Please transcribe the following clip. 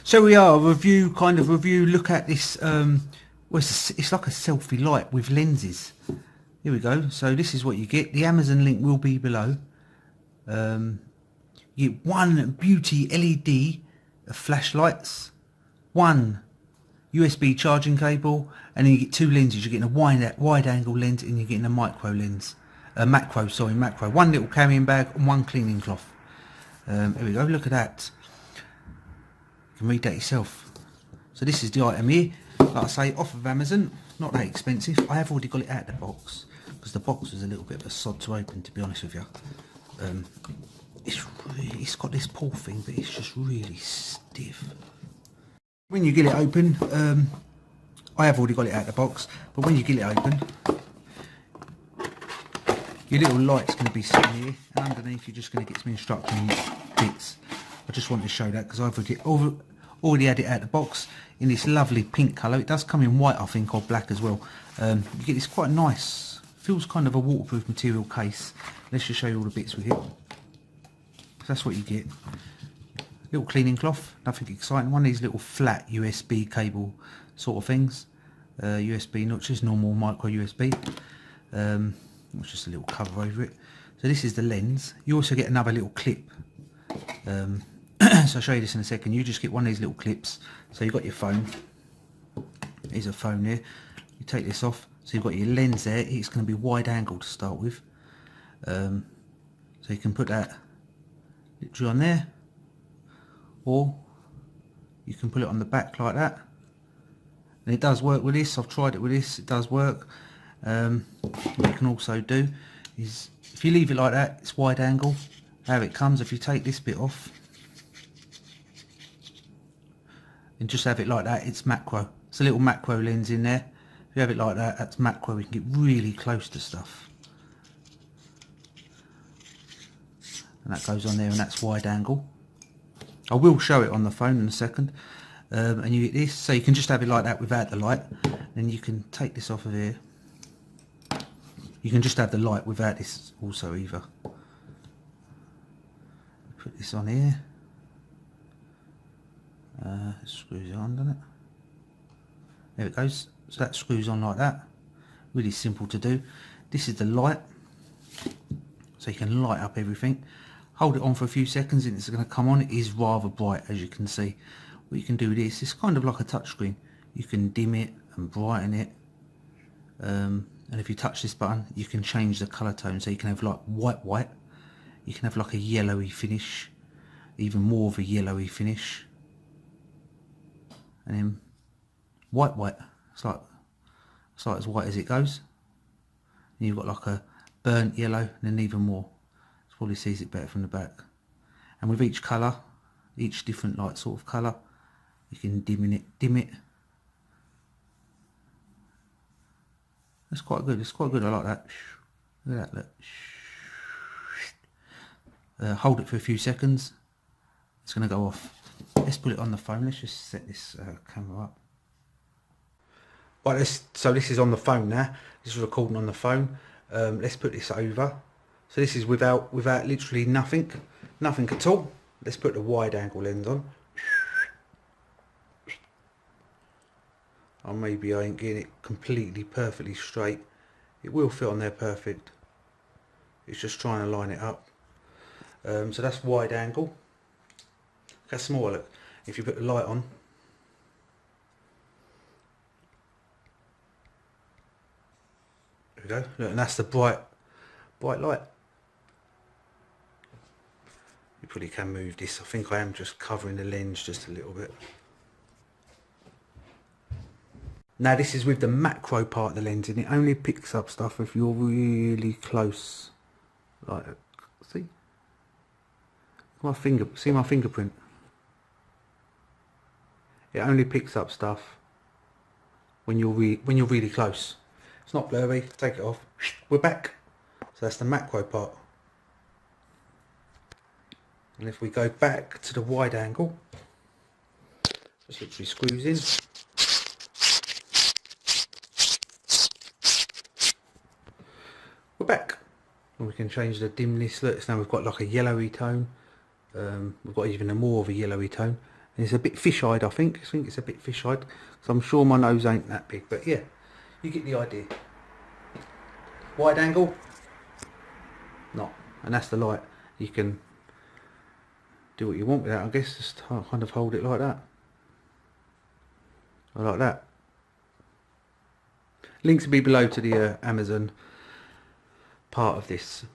So we are kind of review. Look at this. Well, it's like a selfie light with lenses. Here we go. So this is what you get. The Amazon link will be below. You get one beauty LED flashlights, one USB charging cable, and then you get two lenses. You're getting a wide angle lens, and you're getting a micro lens. Macro. One little carrying bag and one cleaning cloth. Here we go. Look at that. You can read that yourself. So this is the item here, like I say, off of Amazon, not that expensive. I have already got it out of the box because the box was a little bit of a sod to open, to be honest with you. It's got this pull thing, but it's just really stiff. When you get it open, I have already got it out of the box, but when you get it open, your little light's going to be sitting here, and underneath you're just going to get some instruction bits. I just wanted to show that because I've already had it out of the box in this lovely pink colour. It does come in white, I think, or black as well. You get this quite nice, feels kind of a waterproof material case. Let's just show you all the bits with it. So that's what you get. Little cleaning cloth, nothing exciting. One of these little flat USB cable sort of things. USB, not just normal micro USB. It's just a little cover over it. So this is the lens. You also get another little clip. So I'll show you this in a second. You just get one of these little clips. So you've got your phone. Here's a phone there. You take this off. So you've got your lens there. It's going to be wide angle to start with. So you can put that literally on there. Or you can put it on the back like that. And it does work with this. I've tried it with this. It does work. What you can also do is, if you leave it like that, it's wide angle. How it comes, if you take this bit off and just have it like that, it's macro. It's a little macro lens in there. If you have it like that, that's macro. We can get really close to stuff. And that goes on there, and that's wide angle. I will show it on the phone in a second. And you get this, so you can just have it like that without the light. Then you can take this off of here. You can just have the light without this also either. Put this on here. It screws it on, doesn't it? There it goes. So that screws on like that. Really simple to do. This is the light. So you can light up everything. Hold it on for a few seconds and it's going to come on. It is rather bright, as you can see. What you can do with this, it's kind of like a touchscreen. You can dim it and brighten it. And if you touch this button, you can change the colour tone. So you can have like white. You can have like a yellowy finish, even more of a yellowy finish, and then white. It's like as white as it goes. And you've got like a burnt yellow, and then even more. It probably sees it better from the back. And with each colour, each different light sort of colour, you can dim it. That's quite good. It's quite good. I like that. Look at that. Look. Hold it for a few seconds. It's going to go off. Let's put it on the phone. Let's just set this camera up. Right, so this is on the phone now. This is recording on the phone. Let's put this over. So this is without literally nothing at all. Let's put the wide angle lens on. Or maybe I ain't getting it completely perfectly straight. It will fit on there perfect. It's just trying to line it up. So that's wide angle. That's smaller. Look, if you put the light on, there we go. Look, and that's the bright light. You probably can move this. I think I am just covering the lens just a little bit. Now this is with the macro part of the lens, and it only picks up stuff if you're really close. Like, see? See my fingerprint? It only picks up stuff when you're really close. It's not blurry. Take it off. We're back. So that's the macro part. And if we go back to the wide angle, just literally screws in. We're back. And we can change the dimness. Look, so now we've got like a yellowy tone. We've got even more of a yellowy tone. And it's a bit fish-eyed, I think. I think it's a bit fish-eyed, because I'm sure my nose ain't that big. But yeah, you get the idea. Wide angle? Not. And that's the light. You can do what you want with that, I guess. Just kind of hold it like that. Or like that. Links will be below to the Amazon part of this